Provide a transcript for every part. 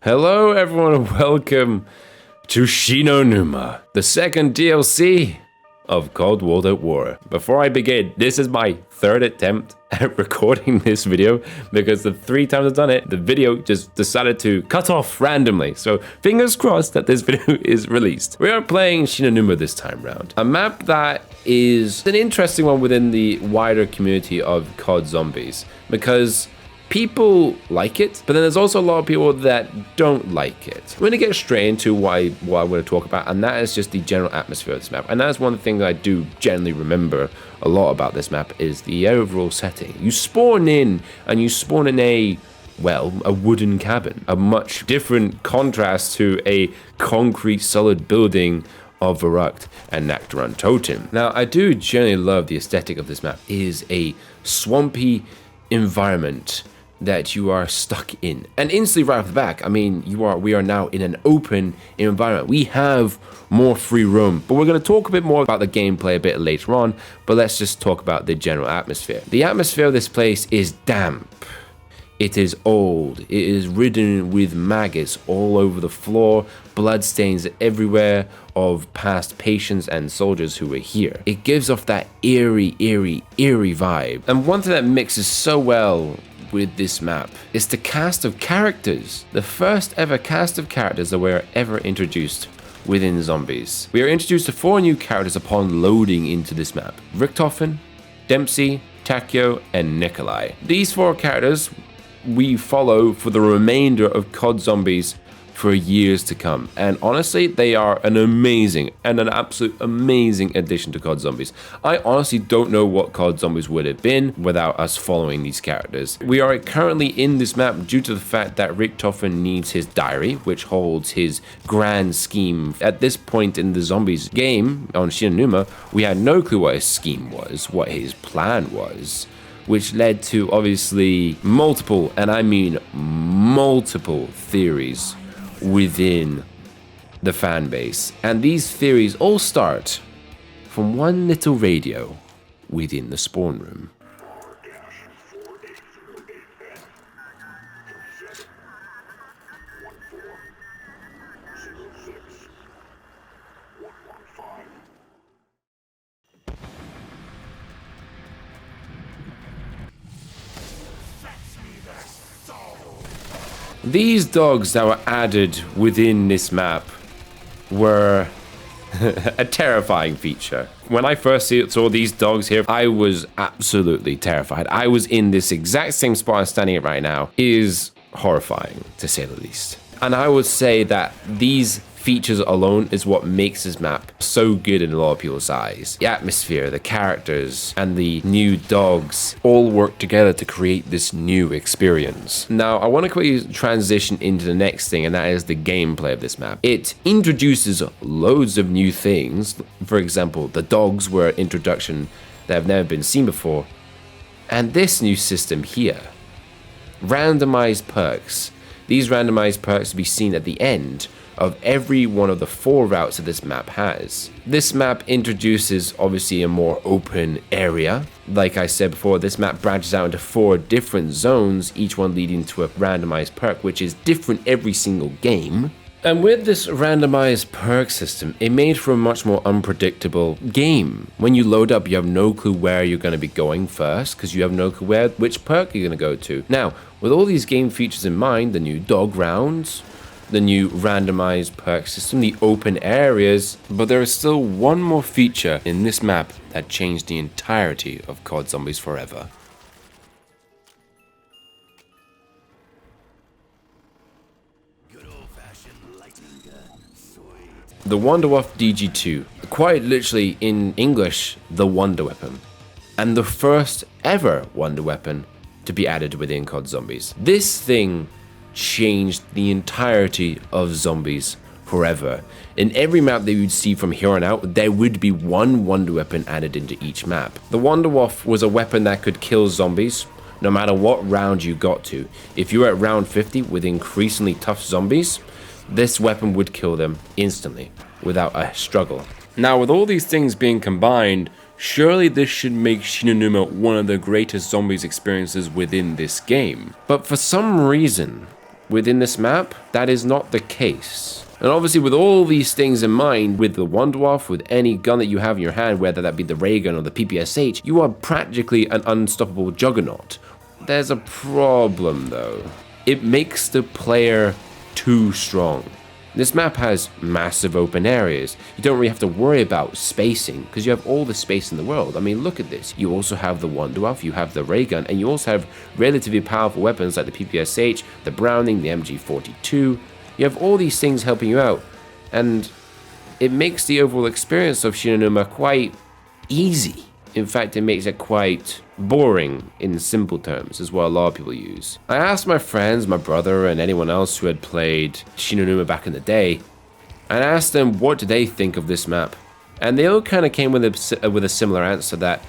Hello everyone and welcome to Numa, the second DLC of Cold War at War. Before I begin, this is my third attempt at recording this video because the 3 times I've done it, the video just decided to cut off randomly. So fingers crossed that this video is released. We are playing Numa this time round, a map that is an interesting one within the wider community of COD Zombies because people like it, but then there's also a lot of people that don't like it. We're gonna get straight into what I'm gonna talk about, and that is just the general atmosphere of this map. And that's one thing that I do generally remember a lot about this map is the overall setting. You spawn in, and you spawn in a wooden cabin, a much different contrast to a concrete solid building of Verrucht and Nactaron Totem. Now, I do generally love the aesthetic of this map. It is a swampy environment that you are stuck in, and instantly right off the back, I mean, we are now in an open environment. We have more free roam, but we're going to talk a bit more about the gameplay a bit later on. But let's just talk about the general atmosphere. The atmosphere of this place is damp. It is old. It is ridden with maggots all over the floor, bloodstains everywhere of past patients and soldiers who were here. It gives off that eerie vibe. And one thing that mixes so well with this map is the cast of characters. The first ever cast of characters that were ever introduced within Zombies. We are introduced to 4 new characters upon loading into this map: Richtofen, Dempsey, Takio, and Nikolai. These 4 characters we follow for the remainder of COD Zombies for years to come, and honestly they are an absolute amazing addition to COD Zombies. I honestly don't know what COD Zombies would have been without us following these characters. We are currently in this map due to the fact that Richtofen needs his diary, which holds his grand scheme. At this point in the Zombies game on Numa, we had no clue what his scheme was, what his plan was, which led to obviously multiple, and I mean multiple, theories within the fan base. And these theories all start from one little radio within the spawn room. These dogs that were added within this map were a terrifying feature. When I first saw these dogs here, I was absolutely terrified. I was in this exact same spot I'm standing at right now. It is horrifying, to say the least. And I would say that these features alone is what makes this map so good in a lot of people's eyes. The atmosphere, the characters, and the new dogs all work together to create this new experience. Now, I want to quickly transition into the next thing, and that is the gameplay of this map. It introduces loads of new things. For example, the dogs were an introduction that have never been seen before. And this new system here, randomized perks. These randomized perks will be seen at the end of every one of the 4 routes that this map has. This map introduces obviously a more open area. Like I said before, this map branches out into 4 different zones, each one leading to a randomized perk, which is different every single game. And with this randomized perk system, it made for a much more unpredictable game. When you load up, you have no clue where you're going to be going first, because you have no clue which perk you're going to go to. Now, with all these game features in mind, the new dog rounds, the new randomized perk system, the open areas, but there is still one more feature in this map that changed the entirety of COD Zombies forever. The Wonderwaffe DG2, quite literally in English, the Wonder Weapon, and the first ever Wonder Weapon to be added within COD Zombies. This thing changed the entirety of Zombies forever. In every map that you'd see from here on out, there would be one Wonder Weapon added into each map. The Wonderwaffe was a weapon that could kill zombies no matter what round you got to. If you were at round 50 with increasingly tough zombies, this weapon would kill them instantly without a struggle. Now, with all these things being combined, surely this should make Numa one of the greatest zombies experiences within this game. But for some reason, within this map, that is not the case. And obviously with all these things in mind, with the One Dwarf, with any gun that you have in your hand, whether that be the ray gun or the PPSH, you are practically an unstoppable juggernaut. There's a problem though. It makes the player too strong. This map has massive open areas. You don't really have to worry about spacing because you have all the space in the world. I mean, look at this. You also have the One Dwarf, you have the ray gun, and you also have relatively powerful weapons like the PPSH, the Browning, the MG42. You have all these things helping you out, and it makes the overall experience of Shi No Numa quite easy. In fact, it makes it quite boring in simple terms, is what a lot of people use. I asked my friends, my brother, and anyone else who had played Shi No Numa back in the day, and I asked them what do they think of this map. And they all kind of came with a similar answer, that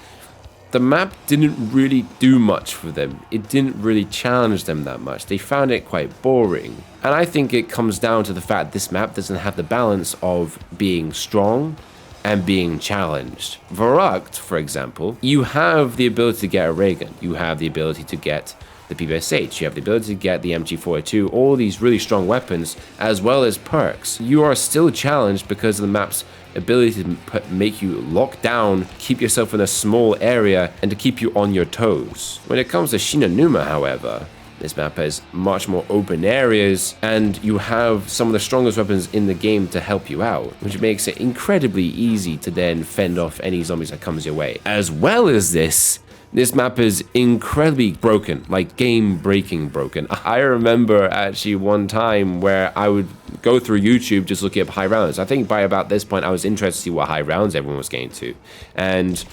the map didn't really do much for them. It didn't really challenge them that much. They found it quite boring. And I think it comes down to the fact this map doesn't have the balance of being strong and being challenged. Verrucht, for example, you have the ability to get a ray gun. You have the ability to get the PPSH. You have the ability to get the MG42, all these really strong weapons, as well as perks. You are still challenged because of the map's ability to make you lock down, keep yourself in a small area, and to keep you on your toes. When it comes to Shi No Numa, however, this map has much more open areas, and you have some of the strongest weapons in the game to help you out, which makes it incredibly easy to then fend off any zombies that comes your way. As well as this map is incredibly broken, like game-breaking broken. I remember actually one time where I would go through YouTube just looking up high rounds. I think by about this point I was interested to see what high rounds everyone was getting to. And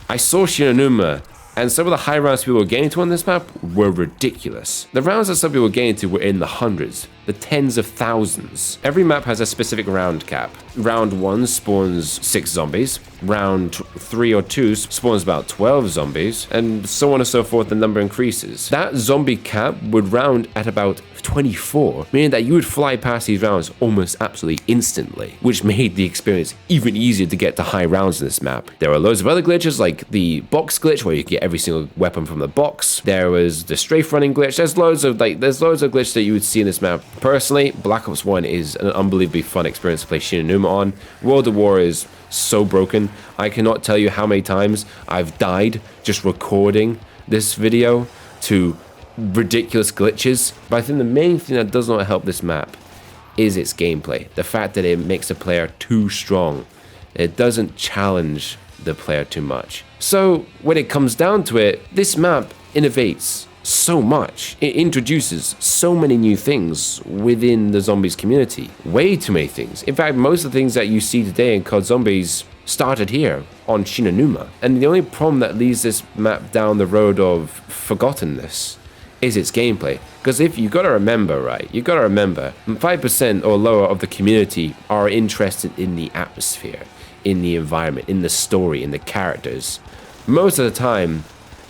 I saw Shi No Numa, and some of the high rounds people were getting to on this map were ridiculous. The rounds that some people were getting to were in the hundreds, the tens of thousands. Every map has a specific round cap. Round 1 spawns 6 zombies. Round 3 or 2 spawns about 12 zombies, and so on and so forth, the number increases. That zombie cap would round at about 24, meaning that you would fly past these rounds almost absolutely instantly, which made the experience even easier to get to high rounds in this map. There were loads of other glitches, like the box glitch, where you get every single weapon from the box. There was the strafe running glitch. There's loads of glitches that you would see in this map. Personally, Black Ops 1 is an unbelievably fun experience to play Shi No Numa on. World at War is so broken. I cannot tell you how many times I've died just recording this video to ridiculous glitches. But I think the main thing that does not help this map is its gameplay. The fact that it makes the player too strong. It doesn't challenge the player too much. So when it comes down to it, this map innovates so much. It introduces so many new things within the zombies community. Way too many things. In fact, most of the things that you see today in COD Zombies started here on Shi No Numa. And the only problem that leads this map down the road of forgottenness is its gameplay. Because if you gotta remember, right, you gotta remember 5% or lower of the community are interested in the atmosphere, in the environment, in the story, in the characters. Most of the time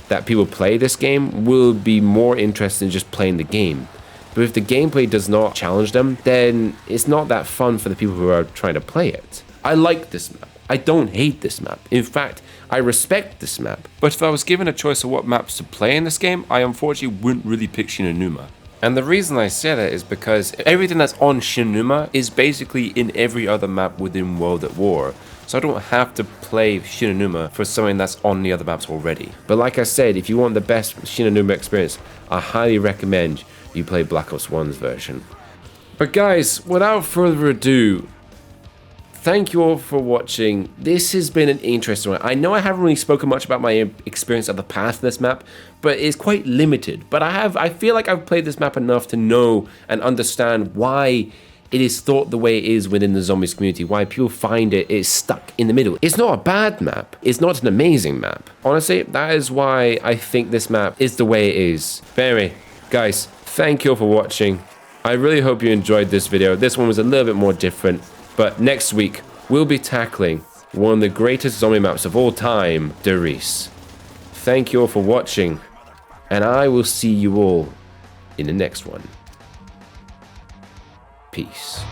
that people play this game will be more interested in just playing the game. But if the gameplay does not challenge them, then it's not that fun for the people who are trying to play it. I like this map. I don't hate this map. In fact, I respect this map. But if I was given a choice of what maps to play in this game, I unfortunately wouldn't really pick Shi No Numa. And the reason I say that is because everything that's on Shi No Numa is basically in every other map within World at War. So I don't have to play Shi No Numa for something that's on the other maps already. But like I said, if you want the best Shi No Numa experience, I highly recommend you play Black Ops 1's version. But guys, without further ado, thank you all for watching. This has been an interesting one. I know I haven't really spoken much about my experience of the past in this map, but it's quite limited. But I feel like I've played this map enough to know and understand why it is thought the way it is within the zombies community, why people find it is stuck in the middle. It's not a bad map. It's not an amazing map. Honestly, that is why I think this map is the way it is. But anyway, guys, thank you all for watching. I really hope you enjoyed this video. This one was a little bit more different, but next week we'll be tackling one of the greatest zombie maps of all time, Derice. Thank you all for watching, and I will see you all in the next one. Peace.